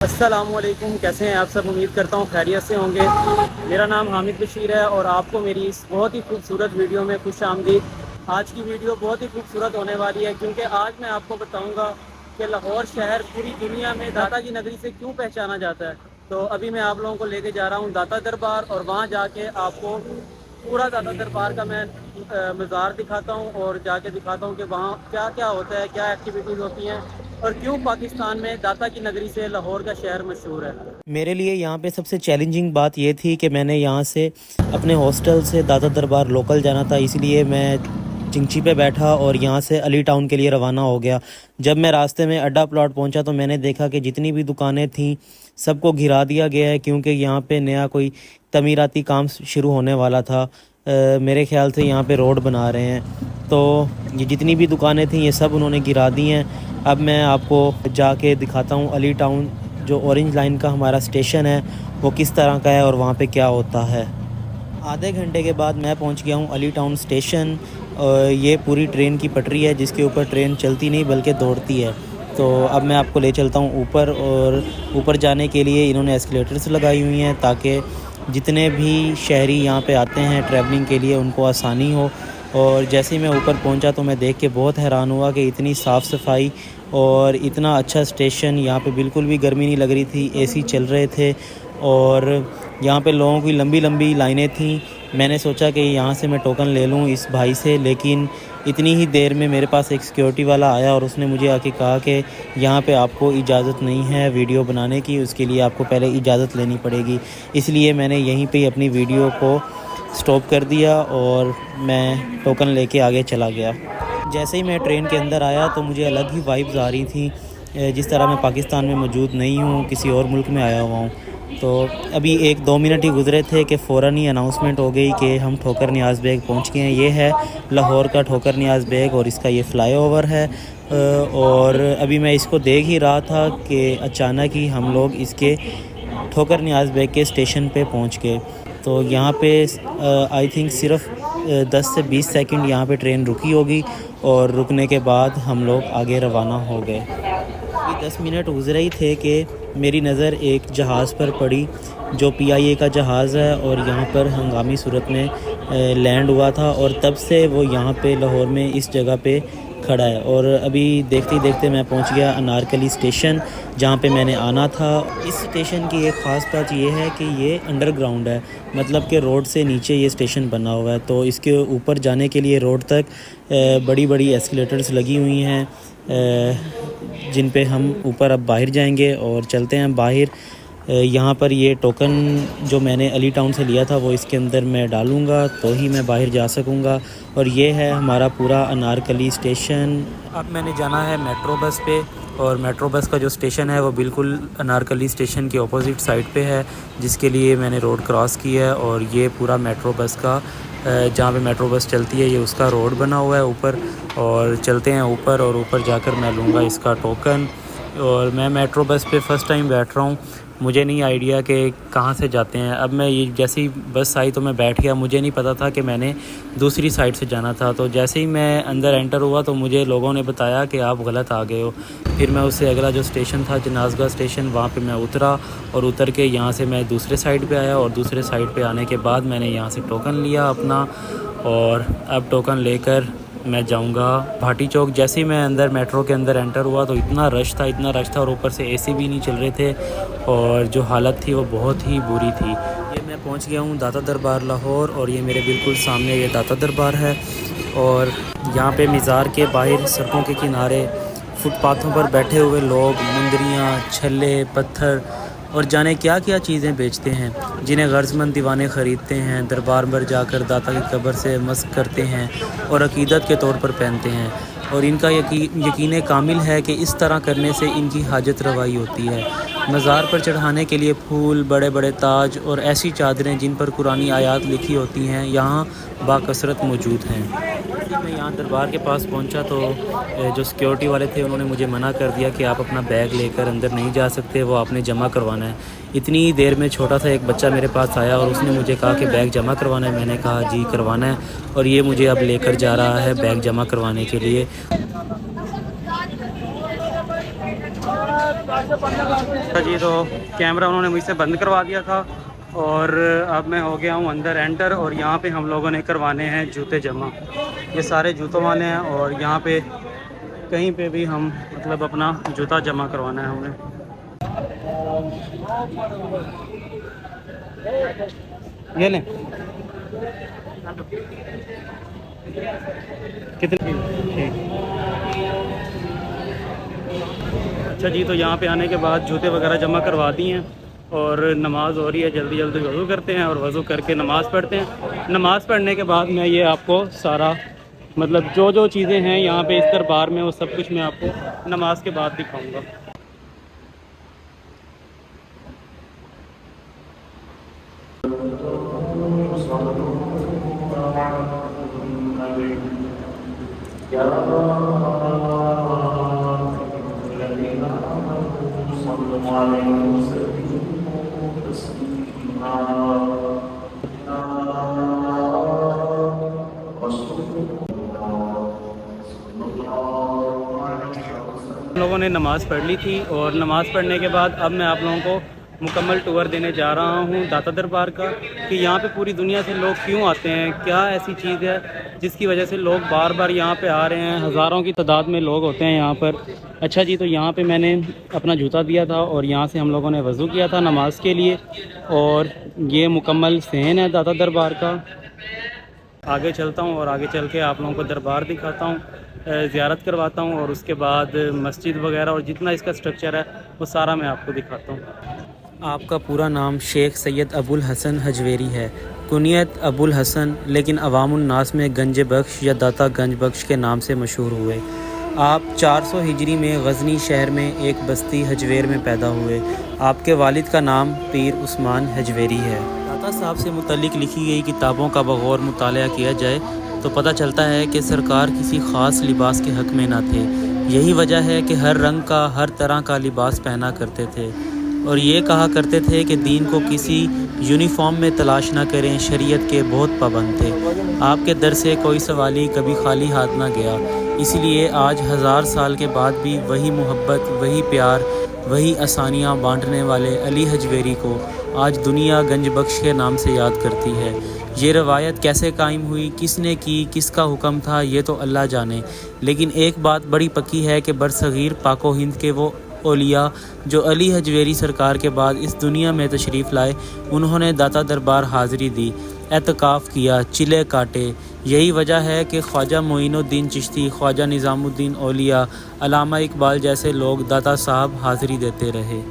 अस्सलामुअलैकुम, कैसे हैं आप सब। उम्मीद करता हूँ खैरियत से होंगे। मेरा नाम हामिद बशीर है और आपको मेरी इस बहुत ही खूबसूरत वीडियो में खुश आमदीद। आज की वीडियो बहुत ही खूबसूरत होने वाली है क्योंकि आज मैं आपको बताऊंगा कि लाहौर शहर पूरी दुनिया में दाता की नगरी से क्यों पहचाना जाता है। तो अभी मैं आप लोगों को लेके जा रहा हूँ दाता दरबार और वहाँ जाके आपको पूरा दाता दरबार का मैं मज़ार दिखाता हूँ और जाके दिखाता हूँ कि वहाँ क्या क्या होता है, क्या एक्टिविटीज़ होती हैं और क्यों पाकिस्तान में दाता की नगरी से लाहौर का शहर मशहूर है। मेरे लिए यहाँ पे सबसे चैलेंजिंग बात ये थी कि मैंने यहाँ से अपने हॉस्टल से दाता दरबार लोकल जाना था, इसलिए मैं चिंची पे बैठा और यहाँ से अली टाउन के लिए रवाना हो गया। जब मैं रास्ते में अड्डा प्लॉट पहुँचा तो मैंने देखा कि जितनी भी दुकानें थीं सबको घिरा दिया गया है क्योंकि यहाँ पे नया कोई तमीराती काम शुरू होने वाला था। मेरे ख्याल से यहाँ पे रोड बना रहे हैं, तो ये जितनी भी दुकानें थीं ये सब उन्होंने गिरा दी हैं। अब मैं आपको जाके दिखाता हूँ अली टाउन, जो ऑरेंज लाइन का हमारा स्टेशन है वो किस तरह का है और वहाँ पे क्या होता है। आधे घंटे के बाद मैं पहुँच गया हूँ अली टाउन स्टेशन। ये पूरी ट्रेन की पटरी है जिसके ऊपर ट्रेन चलती नहीं बल्कि दौड़ती है। तो अब मैं आपको ले चलता हूँ ऊपर, और ऊपर जाने के लिए इन्होंने एस्केलेटर्स लगाई हुई हैं ताकि जितने भी शहरी यहाँ पे आते हैं ट्रैवलिंग के लिए उनको आसानी हो। और जैसे ही मैं ऊपर पहुँचा तो मैं देख के बहुत हैरान हुआ कि इतनी साफ़ सफाई और इतना अच्छा स्टेशन। यहाँ पे बिल्कुल भी गर्मी नहीं लग रही थी, एसी चल रहे थे और यहाँ पे लोगों की लंबी लंबी लाइनें थीं। मैंने सोचा कि यहाँ से मैं टोकन ले लूँ इस भाई से, लेकिन इतनी ही देर में मेरे पास एक सिक्योरिटी वाला आया और उसने मुझे आके कहा कि यहाँ पे आपको इजाज़त नहीं है वीडियो बनाने की, उसके लिए आपको पहले इजाज़त लेनी पड़ेगी। इसलिए मैंने यहीं पे अपनी वीडियो को स्टॉप कर दिया और मैं टोकन लेके आगे चला गया। जैसे ही मैं ट्रेन के अंदर आया तो मुझे अलग ही वाइब्स आ रही थी, जिस तरह मैं पाकिस्तान में मौजूद नहीं हूँ, किसी और मुल्क में आया हुआ हूँ। तो अभी 1-2 मिनट ही गुजरे थे कि फ़ौरन ही अनाउंसमेंट हो गई कि हम ठोकर नियाज़ बेग पहुँच गए हैं। ये है लाहौर का ठोकर नियाज़ बेग और इसका ये फ़्लाईओवर है। और अभी मैं इसको देख ही रहा था कि अचानक ही हम लोग इसके ठोकर नियाज़ बेग के स्टेशन पे पहुँच गए। तो यहाँ पे आई थिंक सिर्फ 10 से 20 सेकंड यहाँ पे ट्रेन रुकी होगी और रुकने के बाद हम लोग आगे रवाना हो गए। अभी 10 मिनट गुजरे ही थे कि मेरी नज़र एक जहाज़ पर पड़ी जो PIA का जहाज़ है और यहाँ पर हंगामी सूरत में लैंड हुआ था और तब से वो यहाँ पे लाहौर में इस जगह पे खड़ा है। और अभी देखते ही देखते मैं पहुँच गया अनारकली स्टेशन जहाँ पे मैंने आना था। इस स्टेशन की एक ख़ास बात ये है कि ये अंडरग्राउंड है, मतलब कि रोड से नीचे ये स्टेशन बना हुआ है। तो इसके ऊपर जाने के लिए रोड तक बड़ी बड़ी एस्केलेटर्स लगी हुई हैं, जिन पे हम ऊपर अब बाहर जाएंगे और चलते हैं बाहर। यहाँ पर ये टोकन जो मैंने अली टाउन से लिया था वो इसके अंदर मैं डालूँगा तो ही मैं बाहर जा सकूँगा। और ये है हमारा पूरा अनारकली स्टेशन। अब मैंने जाना है मेट्रो बस पे और मेट्रो बस का जो स्टेशन है वो बिल्कुल अनारकली स्टेशन के ऑपोजिट साइड पे है, जिसके लिए मैंने रोड क्रॉस किया है। और ये पूरा मेट्रो बस का जहाँ पे मेट्रो बस चलती है ये उसका रोड बना हुआ है ऊपर। और चलते हैं ऊपर और ऊपर जाकर मैं लूँगा इसका टोकन। और मैं मेट्रो बस पे फ़र्स्ट टाइम बैठ रहा हूँ, मुझे नहीं आइडिया कि कहाँ से जाते हैं। अब मैं ये जैसे ही बस आई तो मैं बैठ गया, मुझे नहीं पता था कि मैंने दूसरी साइड से जाना था। तो जैसे ही मैं अंदर एंटर हुआ तो मुझे लोगों ने बताया कि आप गलत आ गए हो। फिर मैं उससे अगला जो स्टेशन था जनाज़गाह स्टेशन, वहाँ पे मैं उतरा और उतर के यहाँ से मैं दूसरे साइड पे आया और दूसरे साइड पे आने के बाद मैंने यहाँ से टोकन लिया अपना। और अब टोकन लेकर मैं जाऊंगा भाटी चौक। जैसे ही मैं अंदर मेट्रो के अंदर एंटर हुआ तो इतना रश था और ऊपर से एसी भी नहीं चल रहे थे और जो हालत थी वो बहुत ही बुरी थी। ये मैं पहुंच गया हूं दाता दरबार लाहौर और ये मेरे बिल्कुल सामने ये दाता दरबार है। और यहाँ पे मज़ार के बाहर सड़कों के किनारे फुटपाथों पर बैठे हुए लोग मुंदरियाँ, छल्ले, पत्थर और जाने क्या क्या चीज़ें बेचते हैं, जिन्हें गर्ज़मंद दीवाने ख़रीदते हैं, दरबार पर जाकर दाता की कब्र से मस्क करते हैं और अक़ीदत के तौर पर पहनते हैं। और इनका यकीन कामिल है कि इस तरह करने से इनकी हाजत रवाई होती है। मज़ार पर चढ़ाने के लिए फूल, बड़े बड़े ताज और ऐसी चादरें जिन पर कुरानी आयात लिखी होती हैं यहाँ बाकसरत मौजूद हैं। जब मैं यहाँ दरबार के पास पहुँचा तो जो सिक्योरिटी वाले थे उन्होंने मुझे मना कर दिया कि आप अपना बैग लेकर अंदर नहीं जा सकते, वो आपने जमा करवाना है। इतनी देर में छोटा सा एक बच्चा मेरे पास आया और उसने मुझे कहा कि बैग जमा करवाना है। मैंने कहा जी करवाना है, और ये मुझे अब लेकर जा रहा है बैग जमा करवाने के लिए। जी तो कैमरा उन्होंने मुझसे बंद करवा दिया था और अब मैं हो गया हूँ अंदर एंटर। और यहाँ पे हम लोगों ने करवाने हैं जूते जमा। ये सारे जूतों वाले हैं और यहाँ पे कहीं पे भी हम मतलब अपना जूता जमा करवाना है हमें। ये लें कितने? ठीक। अच्छा जी तो यहाँ पे आने के बाद जूते वगैरह जमा करवा दिए हैं और नमाज़ हो रही है। जल्दी जल्दी वज़ू करते हैं और वज़ू करके नमाज़ पढ़ते हैं। नमाज़ पढ़ने के बाद मैं ये आपको सारा मतलब जो जो चीज़ें हैं यहाँ पे इस दरबार में वो सब कुछ मैं आपको नमाज के बाद दिखाऊंगा। हम लोगों ने नमाज़ पढ़ ली थी और नमाज़ पढ़ने के बाद अब मैं आप लोगों को मुकम्मल टूर देने जा रहा हूँ दाता दरबार का कि यहाँ पे पूरी दुनिया से लोग क्यों आते हैं, क्या ऐसी चीज़ है जिसकी वजह से लोग बार बार यहाँ पे आ रहे हैं। हज़ारों की तादाद में लोग होते हैं यहाँ पर। अच्छा जी तो यहाँ पे मैंने अपना जूता दिया था और यहाँ से हम लोगों ने वज़ू किया था नमाज के लिए। और ये मुकम्मल सहन है दाता दरबार का। आगे चलता हूँ और आगे चल के आप लोगों को दरबार दिखाता हूँ, ज़ियारत करवाता हूँ और उसके बाद मस्जिद वगैरह और जितना इसका स्ट्रक्चर है वो सारा मैं आपको दिखाता हूँ। आपका पूरा नाम शेख सैयद अबुल हसन हजवेरी है, कुनियत अबुल हसन, लेकिन अवामुन नास में गंज बख्श या दाता गंज बख्श के नाम से मशहूर हुए। आप 400 हिजरी में गज़नी शहर में एक बस्ती हजवेर में पैदा हुए। आपके वालिद का नाम पीर उस्मान हजवेरी है। दाता साहब से मुतल्लिक लिखी गई किताबों का बगौर मुताला किया जाए तो पता चलता है कि सरकार किसी ख़ास लिबास के हक़ में ना थे। यही वजह है कि हर रंग का हर तरह का लिबास पहना करते थे और ये कहा करते थे कि दीन को किसी यूनिफॉर्म में तलाश ना करें, शरीयत के बहुत पाबंद थे। आपके दर से कोई सवाली कभी खाली हाथ ना गया। इसलिए आज 1000 साल के बाद भी वही मोहब्बत, वही प्यार, वही आसानियाँ बांटने वाले अली हजवेरी को आज दुनिया गंज बख्श के नाम से याद करती है। ये रवायत कैसे कायम हुई, किसने की, किसका हुक्म था, ये तो अल्लाह जाने। लेकिन एक बात बड़ी पक्की है कि बरसगीर पाको हिंद के वो औलिया जो अली हजवेरी सरकार के बाद इस दुनिया में तशरीफ़ लाए, उन्होंने दाता दरबार हाज़िरी दी, एतकाफ़ किया, चिले काटे। यही वजह है कि ख्वाजा मोइनुद्दीन चिश्ती, ख्वाजा निज़ामुद्दीन औलिया, अल्लामा इकबाल जैसे लोग दाता साहब हाज़िरी देते रहे।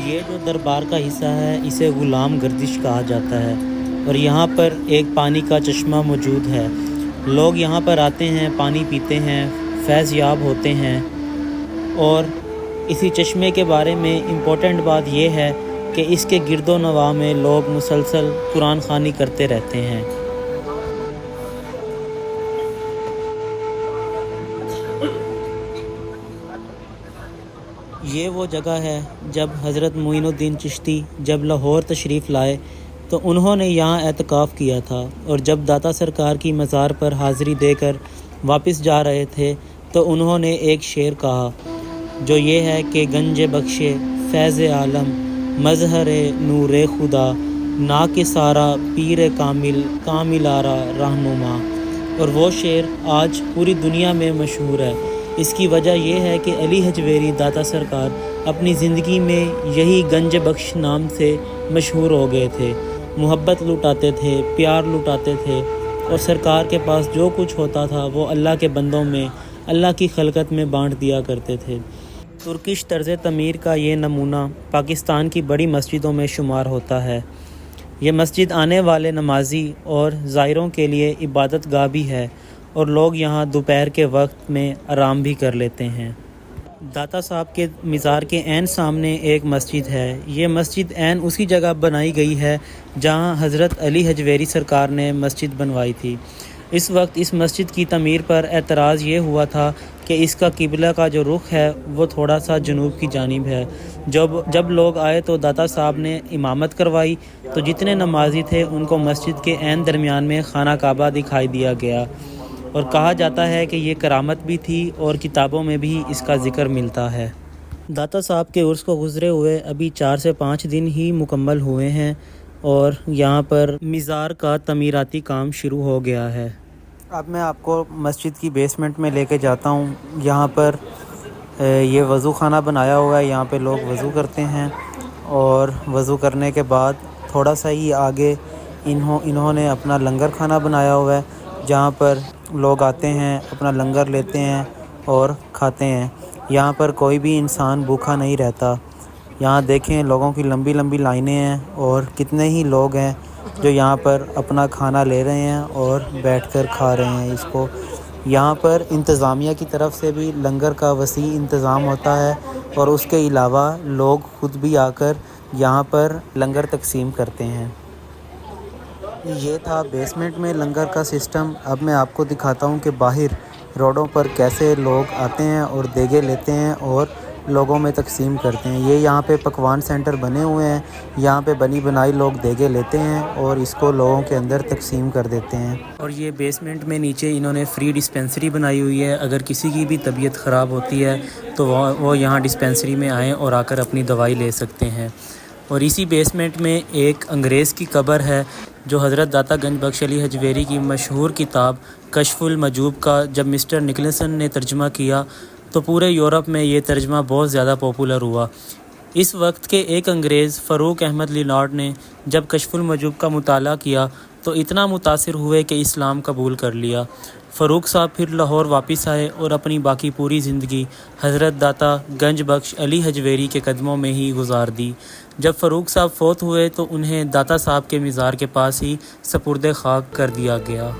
ये जो दरबार का हिस्सा है इसे ग़ुलाम गर्दिश कहा जाता है और यहाँ पर एक पानी का चश्मा मौजूद है। लोग यहाँ पर आते हैं, पानी पीते हैं, फैज़ याब होते हैं। और इसी चश्मे के बारे में इम्पोर्टेंट बात यह है कि इसके गिरदो नवा में लोग मुसलसल कुरान ख़वानी करते रहते हैं। ये वो जगह है जब हज़रत मोइनुद्दीन चिश्ती जब लाहौर तशरीफ़ लाए तो उन्होंने यहाँ एतकाफ़ किया था और जब दाता सरकार की मज़ार पर हाज़िरी देकर वापस जा रहे थे तो उन्होंने एक शेर कहा जो ये है कि गंज बख्शे फैज़ आलम मज़हर नूर खुदा ना के सारा पीर कामिल कामिलारा रहनुमा। और वो शेर आज पूरी दुनिया में मशहूर है। इसकी वजह यह है कि अली हजवेरी दाता सरकार अपनी ज़िंदगी में यही गंज बख्श नाम से मशहूर हो गए थे। मोहब्बत लुटाते थे, प्यार लुटाते थे और सरकार के पास जो कुछ होता था वो अल्लाह के बंदों में, अल्लाह की खलकत में बांट दिया करते थे। तुर्किश तर्ज़ तमीर का ये नमूना पाकिस्तान की बड़ी मस्जिदों में शुमार होता है। ये मस्जिद आने वाले नमाजी और ज़ायरों के लिए इबादत गाह भी है और लोग यहाँ दोपहर के वक्त में आराम भी कर लेते हैं। दाता साहब के मज़ार के ऐन सामने एक मस्जिद है। ये मस्जिद ऐन उसी जगह बनाई गई है जहाँ हज़रत अली हजवेरी सरकार ने मस्जिद बनवाई थी। इस वक्त इस मस्जिद की तमीर पर एतराज़ ये हुआ था कि इसका किबला का जो रुख है वो थोड़ा सा जनूब की जानिब है। जब लोग आए तो दाता साहब ने इमामत करवाई तो जितने नमाजी थे उनको मस्जिद के ऐन दरमियान में खाना काबा दिखाई दिया गया और कहा जाता है कि ये करामत भी थी और किताबों में भी इसका ज़िक्र मिलता है। दाता साहब के उर्स को गुज़रे हुए अभी 4 से 5 दिन ही मुकम्मल हुए हैं और यहाँ पर मीज़ार का तमीराती काम शुरू हो गया है। अब मैं आपको मस्जिद की बेसमेंट में लेके जाता हूँ। यहाँ पर ये वज़ू खाना बनाया हुआ है, यहाँ पे लोग वज़ू करते हैं और वज़ू करने के बाद थोड़ा सा ही आगे इन्होंने अपना लंगर खाना बनाया हुआ है, जहाँ पर लोग आते हैं, अपना लंगर लेते हैं और खाते हैं। यहाँ पर कोई भी इंसान भूखा नहीं रहता। यहाँ देखें लोगों की लंबी लंबी लाइनें हैं और कितने ही लोग हैं जो यहाँ पर अपना खाना ले रहे हैं और बैठकर खा रहे हैं इसको। यहाँ पर इंतज़ामिया की तरफ से भी लंगर का वसी इंतज़ाम होता है और उसके अलावा लोग ख़ुद भी आकर यहाँ पर लंगर तकसीम करते हैं। ये था बेसमेंट में लंगर का सिस्टम। अब मैं आपको दिखाता हूँ कि बाहर रोडों पर कैसे लोग आते हैं और देगे लेते हैं और लोगों में तकसीम करते हैं। ये यहाँ पे पकवान सेंटर बने हुए हैं, यहाँ पे बनी बनाई लोग देगे लेते हैं और इसको लोगों के अंदर तकसीम कर देते हैं। और ये बेसमेंट में नीचे इन्होंने फ्री डिस्पेंसरी बनाई हुई है। अगर किसी की भी तबीयत ख़राब होती है तो वो यहाँ डिस्पेंसरी में आएँ और आकर अपनी दवाई ले सकते हैं। और इसी बेसमेंट में एक अंग्रेज़ की कब्र है जो हज़रत दाता गंज बख्श अली हजवेरी की मशहूर किताब कश्फुल मजूब का जब मिस्टर निकलसन ने तर्जुमा किया तो पूरे यूरोप में ये तर्जुमा बहुत ज़्यादा पॉपुलर हुआ। इस वक्त के एक अंग्रेज़ फ़रूक अहमद लिनार्ड ने जब कश्फुल मजूब का मुताला किया तो इतना मुतासिर हुए कि इस्लाम कबूल कर लिया। फ़रूक साहब फिर लाहौर वापस आए और अपनी बाकी पूरी ज़िंदगी हज़रत दाता गंज बख्श अली हजवेरी के कदमों में ही गुजार दी। जब फ़रूक साहब फ़ौत हुए तो उन्हें दाता साहब के मज़ार के पास ही सपुर्द खाक कर दिया गया।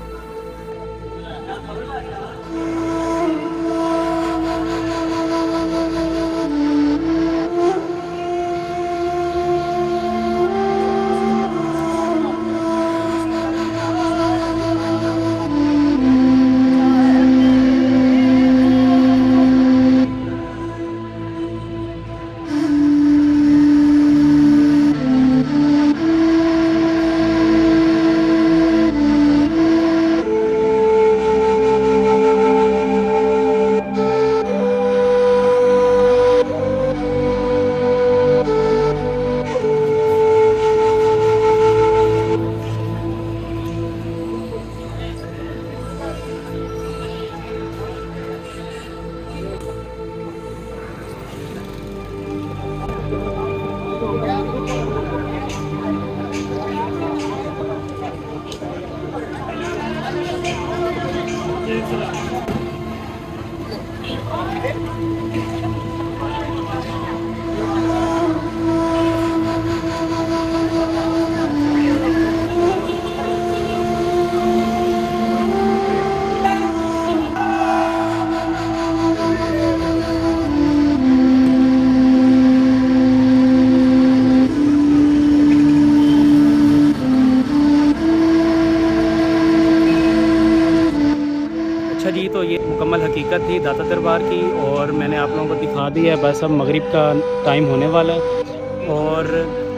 अच्छा जी, तो ये मुकम्मल हकीकत थी दाता दरबार की और मैंने आप लोगों को दिखा दी है। बस अब मगरिब का टाइम होने वाला है और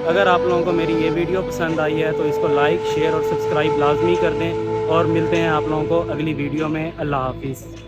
अगर आप लोगों को मेरी ये वीडियो पसंद आई है तो इसको लाइक शेयर और सब्सक्राइब लाजमी कर दें और मिलते हैं आप लोगों को अगली वीडियो में। अल्लाह हाफिज़।